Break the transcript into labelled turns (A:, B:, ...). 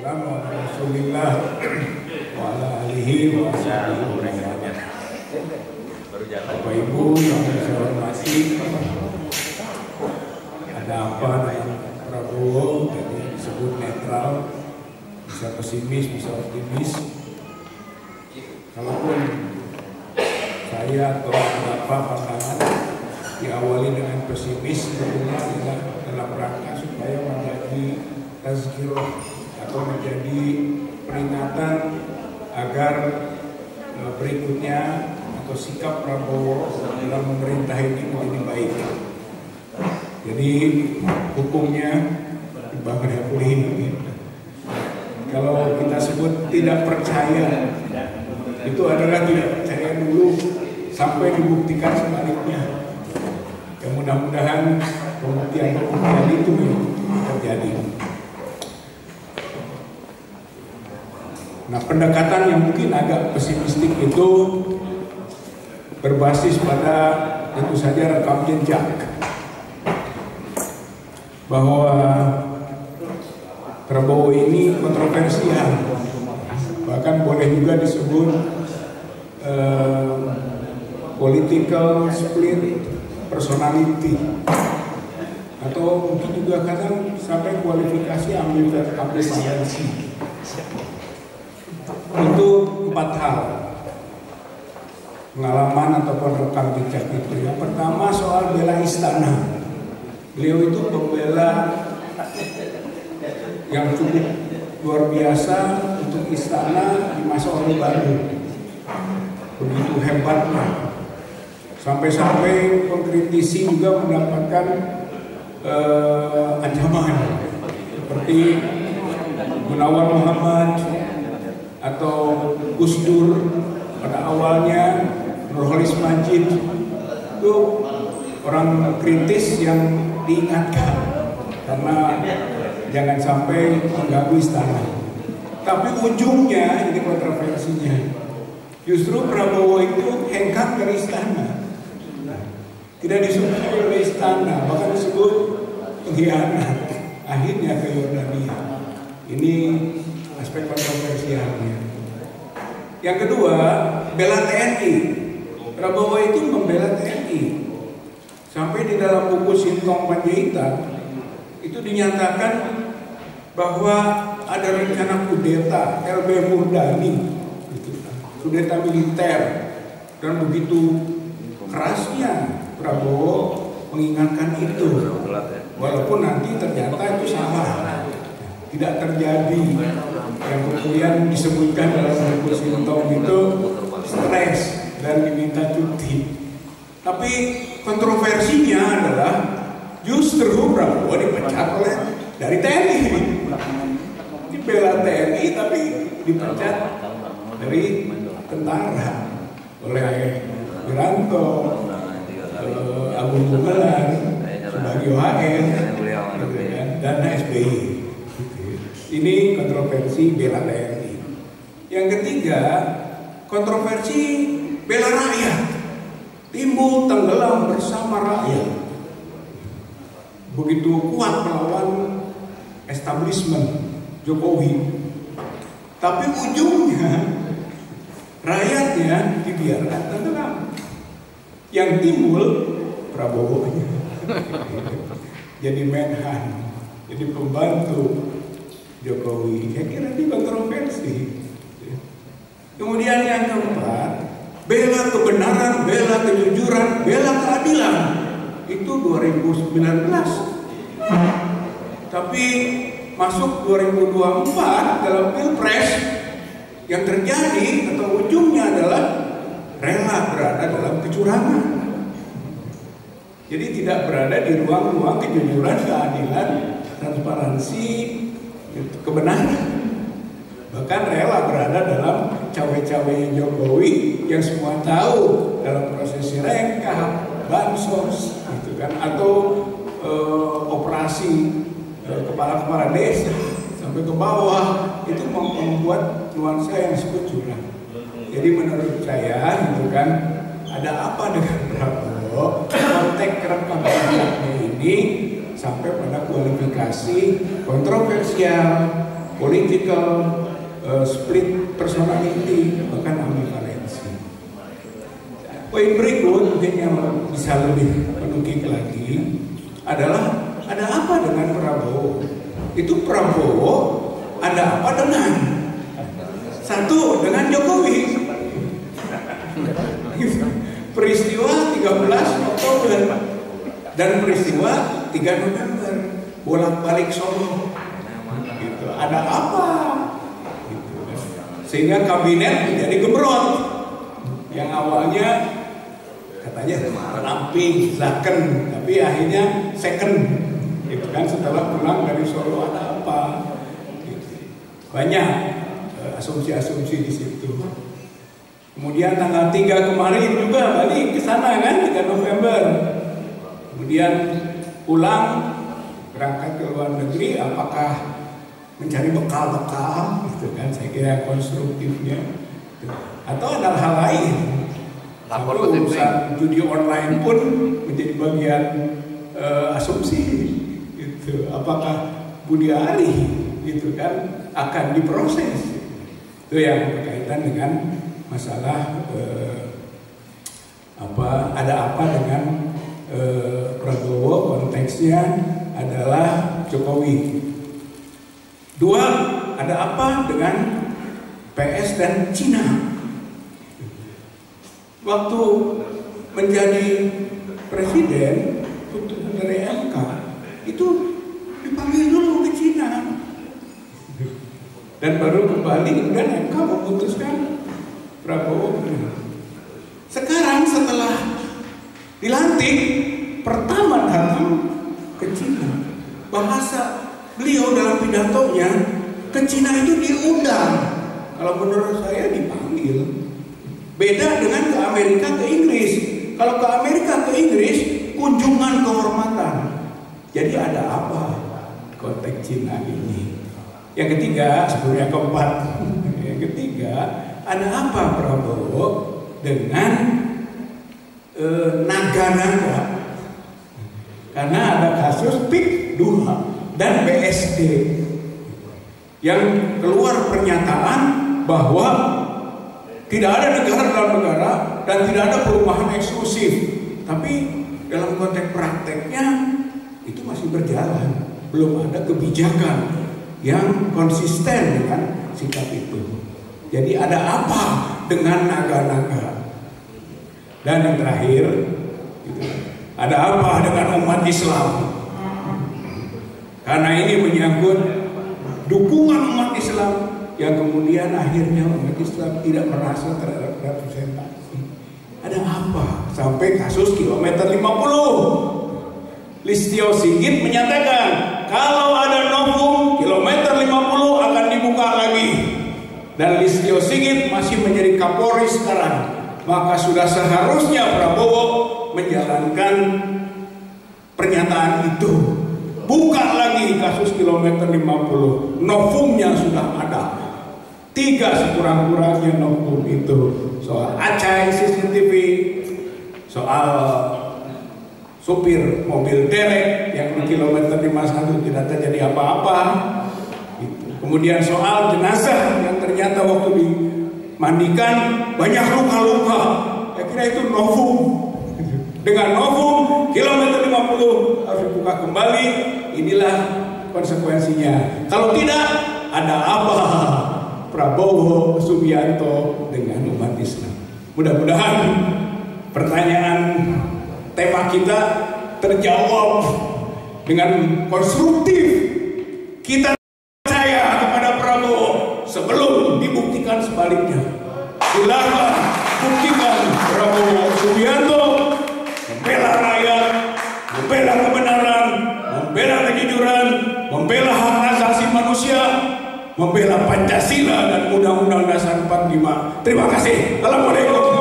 A: wassalamu ala Rasulillah wa ala alihi wa sahbihi. Bapak Ibu yang saya hormati, ada apa dengan Prabowo? Tadi disebut netral, bisa pesimis, bisa optimis. Kalaupun saya atau beberapa pandangan diawali dengan pesimis, sebetulnya adalah dalam rangka supaya menjadi tazkirah atau menjadi peringatan agar berikutnya atau sikap Prabowo dalam memerintah ini menjadi baik. Jadi hukumnya Bang Refli, kalau kita sebut tidak percaya, itu adalah tidak percaya dulu sampai dibuktikan sebaliknya. Ya, mudah-mudahan pembuktian itu terjadi. Nah, pendekatan yang mungkin agak pesimistik itu berbasis pada tentu saja rekam jejak, bahwa Prabowo ini kontroversial, bahkan boleh juga disebut political split personality, atau mungkin juga kadang sampai kualifikasi ambivalensi. Untuk 4 hal pengalaman ataupun rekam jejak itu. Yang pertama soal bela istana. Beliau itu pembela yang cukup luar biasa untuk istana di masa Orde Baru. Begitu hebatnya. Sampai-sampai pengkritisi juga mendapatkan ancaman seperti Gunawan Muhammad atau Gus Dur pada awalnya, Nurholis Majid, itu orang kritis yang diingatkan karena jangan sampai mengganggu istana. Tapi ujungnya ini kontroversinya, justru Prabowo itu hengkang dari istana, tidak disukai oleh istana, bahkan disebut pengkhianat. Akhirnya ke Yordania. Ini aspek kontroversialnya. Yang kedua, bela TNI. Prabowo itu membela TNI. Sampai di dalam buku Sintong Panjaitan itu dinyatakan bahwa ada rencana kudeta LB Murdani, kudeta militer, dan begitu kerasnya Prabowo mengingatkan itu, walaupun nanti ternyata itu salah, tidak terjadi. Yang kemudian disebutkan dalam buku Sintong itu stres dan diminta cuti. Tapi kontroversinya adalah justru Prabowo dipecat dari TNI. Ini bela TNI tapi dipecat dari tentara oleh Wiranto, Agung Gumelar, Subagio HR, dan SBY. Ini kontroversi bela TNI. Yang ketiga, kontroversi bela rakyat. Timbul tenggelam bersama rakyat. Begitu kuat melawan establishment Jokowi. Tapi ujungnya rakyatnya dibiarkan tenggelam. Yang timbul Prabowo jadi menhan, jadi pembantu Jokowi. Saya kira ini kontroversi. Kemudian yang keempat, bela kebenaran, bela kejujuran, bela keadilan. Itu 2019. Tapi masuk 2024 dalam Pilpres, yang terjadi atau ujungnya adalah rela berada dalam kecurangan. Jadi tidak berada di ruang-ruang kejujuran, keadilan, transparansi, kebenaran. Bahkan rela berada dalam cawe-cawe Jokowi yang semua tahu dalam proses Sirekap, bansos, gitu kan, atau operasi kepala-kepala desa sampai ke bawah, itu membuat nuansa yang disebut curang. Jadi menurut saya, gitu kan, ada apa dengan Prabowo? Konteks rekam jejaknya ini sampai pada kualifikasi kontroversial, political split personality, bahkan ambivalensi. Poin berikut mungkin yang bisa lebih menukik lagi adalah ada apa dengan Prabowo? Itu Prabowo ada apa dengan? Satu, dengan Jokowi. Peristiwa 13 Oktober dan peristiwa 3 November bolak-balik Solo. Gitu. Ada apa? Gitu. Sehingga kabinet menjadi gemrot. Yang awalnya katanya ramping, zaken, tapi akhirnya second. Gitu kan, setelah pulang dari Solo ada apa? Gitu. Banyak asumsi-asumsi di situ. Kemudian tanggal 3 kemarin juga balik ke sana kan, 3 November. Kemudian pulang berangkat ke luar negeri, apakah mencari bekal-bekal gitu kan, saya kira konstruktifnya. Atau ada hal lain. Lalu urusan judi online pun menjadi bagian asumsi gitu. Apakah Budi Ari gitu kan akan diproses? Itu yang berkaitan dengan masalah ada apa dengan Prabowo, konteksnya adalah Jokowi. Dua, ada apa dengan PS dan Cina? Waktu menjadi presiden putusan dari MK itu dipanggil dulu ke Cina dan baru kembali, kemudian MK memutuskan Prabowo. Sekarang setelah dilantik pertama datang ke Cina, bahasa beliau dalam pidatonya ke Cina itu diundang. Kalau menurut saya dipanggil. Beda dengan ke Amerika, ke Inggris. Kalau ke Amerika, ke Inggris, kunjungan kehormatan. Jadi ada apa konteks Cina ini? Yang ketiga, sebelumnya keempat. Yang ketiga, ada apa Prabowo dengan naga-naga? Karena ada kasus PIK 2 dan BSD yang keluar pernyataan bahwa tidak ada negara dalam negara dan tidak ada perubahan eksklusif. Tapi dalam konteks prakteknya itu masih berjalan. Belum ada kebijakan yang konsisten dengan sikap itu. Jadi ada apa dengan naga-naga? Dan yang terakhir, gitu, ada apa dengan umat Islam? Karena ini menyangkut dukungan umat Islam yang kemudian akhirnya umat Islam tidak merasa terrepresentasi. Ada apa? Sampai kasus kilometer 50. Listio Sigit menyatakan kalau ada novum kilometer 50 akan dibuka lagi. Dan Listio Sigit masih menjadi Kapolri sekarang. Maka sudah seharusnya Prabowo menjalankan pernyataan itu. Buka lagi kasus kilometer 50. Novumnya sudah ada. 3 sekurang-kurangnya novum itu. Soal acai CCTV, soal supir mobil derek yang di kilometer 51 tidak terjadi apa-apa. Kemudian soal jenazah yang ternyata waktu dimandikan banyak luka-luka. Saya kira itu novum. Dengan novum kilometer 50 harus dibuka kembali. Inilah konsekuensinya. Kalau tidak, ada apa Prabowo Subianto dengan umat Islam? Mudah-mudahan pertanyaan tema kita terjawab dengan konstruktif. Kita percaya kepada Prabowo sebelum dibuktikan sebaliknya. Silakan buktikan Prabowo Subianto membela rakyat, membela kebenaran, membela kejujuran, membela hak asasi manusia, membela Pancasila dan Undang-Undang Dasar 45. Terima kasih. Assalamualaikum.